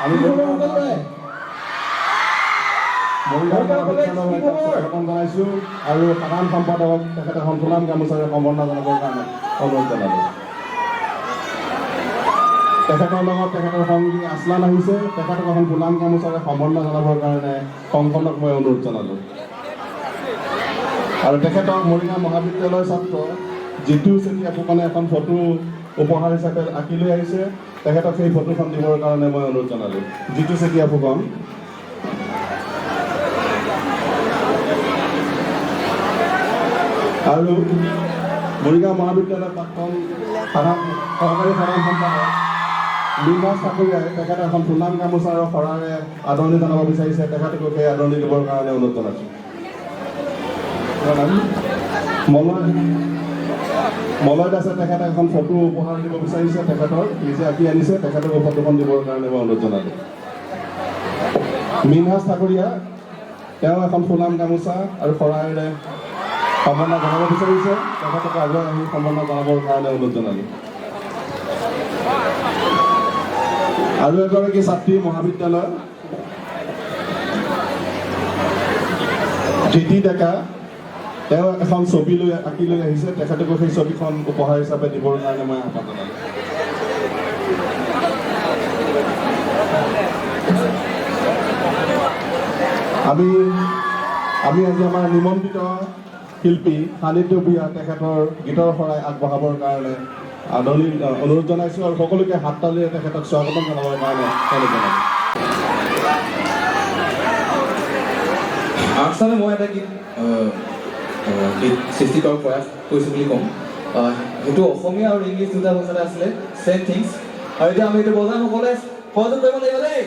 আমি জনাইছোঁ আৰু সাধাৰণ সম্পাদক তেখেতে সন্তুলান গামোচাৰে সম্বৰ্ধনা জনাবৰ কাৰণে অনুৰোধ জনালোঁ। তেখেতৰ লগত তেখেতৰ সংগী আছলান আহিছে, তেখেতক এখন গোলাম গামোচাৰে সম্বৰ্ধনা জনাবৰ কাৰণে সংকলক মই অনুৰোধ জনালোঁ। আৰু তেখেতক মৰিগাঁও মহাবিদ্যালয়ৰ ছাত্ৰ জিতু চেতিয়া ফুকনে এখন ফটো উপহাৰ হিচাপে আঁকি লৈ আহিছে, তেখেতক সেই ফটোখন দিবৰ কাৰণে মই অনুৰোধ জনালোঁ। জিতু চেতিয়া ফুকন। আৰু মৰিগাঁও মহাবিদ্যালয়ৰ প্ৰাক্তন সহকাৰী সাধাৰণ সম্পাদক বিকাশ ঠাকুৰীয়াই তেখেতে এখন ফুলাম গামোচা আৰু শৰাৰে আদৰণি জনাব বিচাৰিছে, তেখেতকো সেই আদৰণি দিবৰ কাৰণে অনুৰোধ জনাইছোঁ। মলয় দাসে তেখেতে এখন ফটো উপহাৰ দিব বিচাৰিছে, তেখেতৰ নিজে আঁকি আনিছে, তেখেতকো ফটোখন দিবৰ কাৰণে মই অনুৰোধ জনালোঁ। মিনহাজ ঠাকুৰীয়া তেওঁ এখন ফুলাম গামোচা আৰু শৰাইৰে সম্বৰ্ধনা জনাব বিচাৰিছে, তেখেতক আগুৱাই আহি সম্বৰ্ধনা জনাবৰ কাৰণে অনুৰোধ জনালোঁ। আৰু এগৰাকী ছাত্ৰী মহাবিদ্যালয় ধৃতি ডেকা, তেওঁ এখন ছবি আঁকি লৈ আহিছে, তেখেতকো সেই ছবিখন উপহাৰ হিচাপে দিবৰ কাৰণে মই আহ্বান জনালোঁ। আমি আজি আমাৰ নিমন্ত্ৰিত শিল্পী সানিধ্য ভূঞা তেখেতৰ গীতৰ শৰাই আগবঢ়াবৰ কাৰণে অনুৰোধ জনাইছোঁ আৰু সকলোকে হাত তালিৰে তেখেতক স্বাগতম জনাবৰ কাৰণে অনুৰোধ জনাইছোঁ। আচলতে মই এটা গীত সৃষ্টি কৰাৰ প্ৰয়াস কৰিছোঁ বুলি ক'ম। সেইটো অসমীয়া আৰু ইংলিছ দুটা ভাষাতে আছিলে, ছেম থিংছ। আৰু এতিয়া আমি এইটো বজাই সকলোৱে সহযোগ কৰিব লাগিব দেই।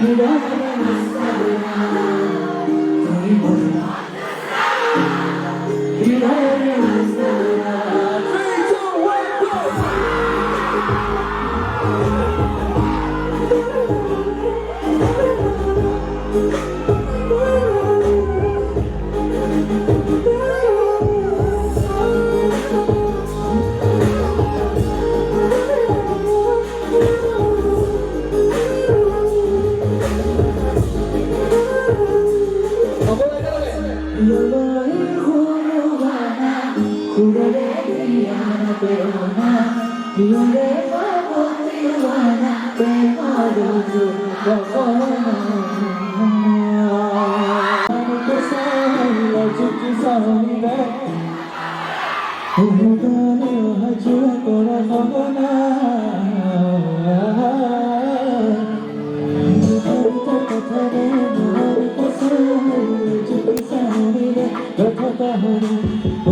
Hãy subscribe cho kênh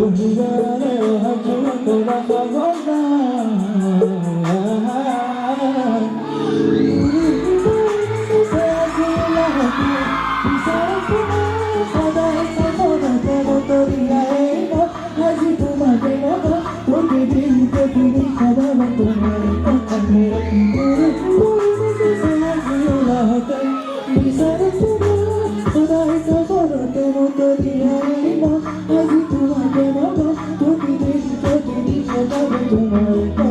Ghiền Mì Gõ để không bỏ lỡ những video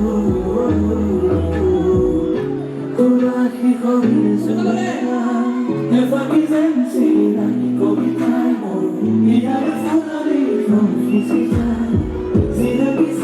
hấp dẫn.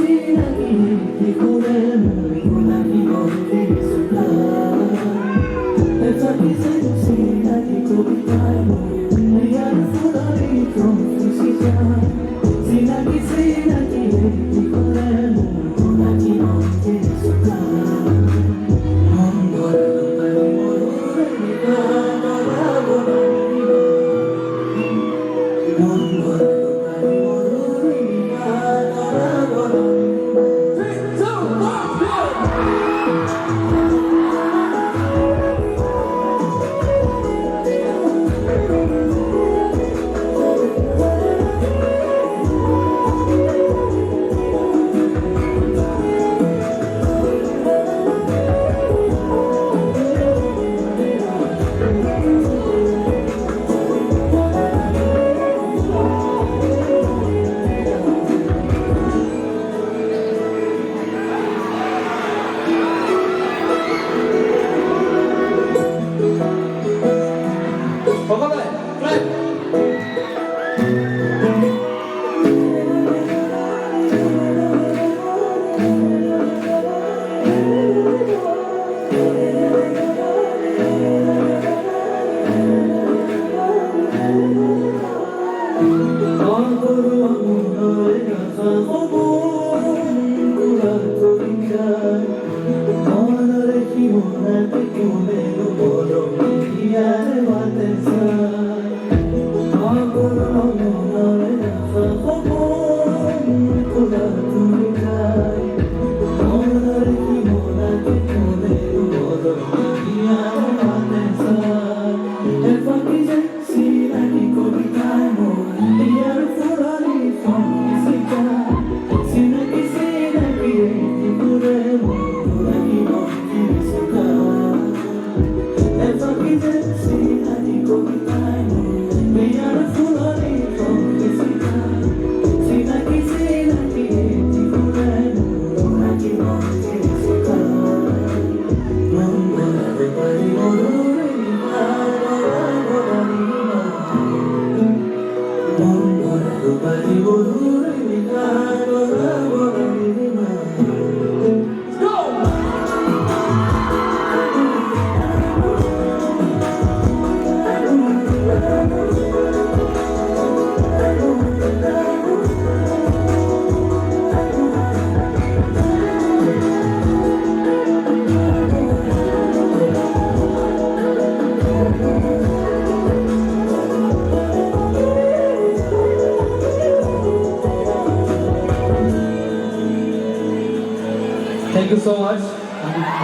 Thank you so much.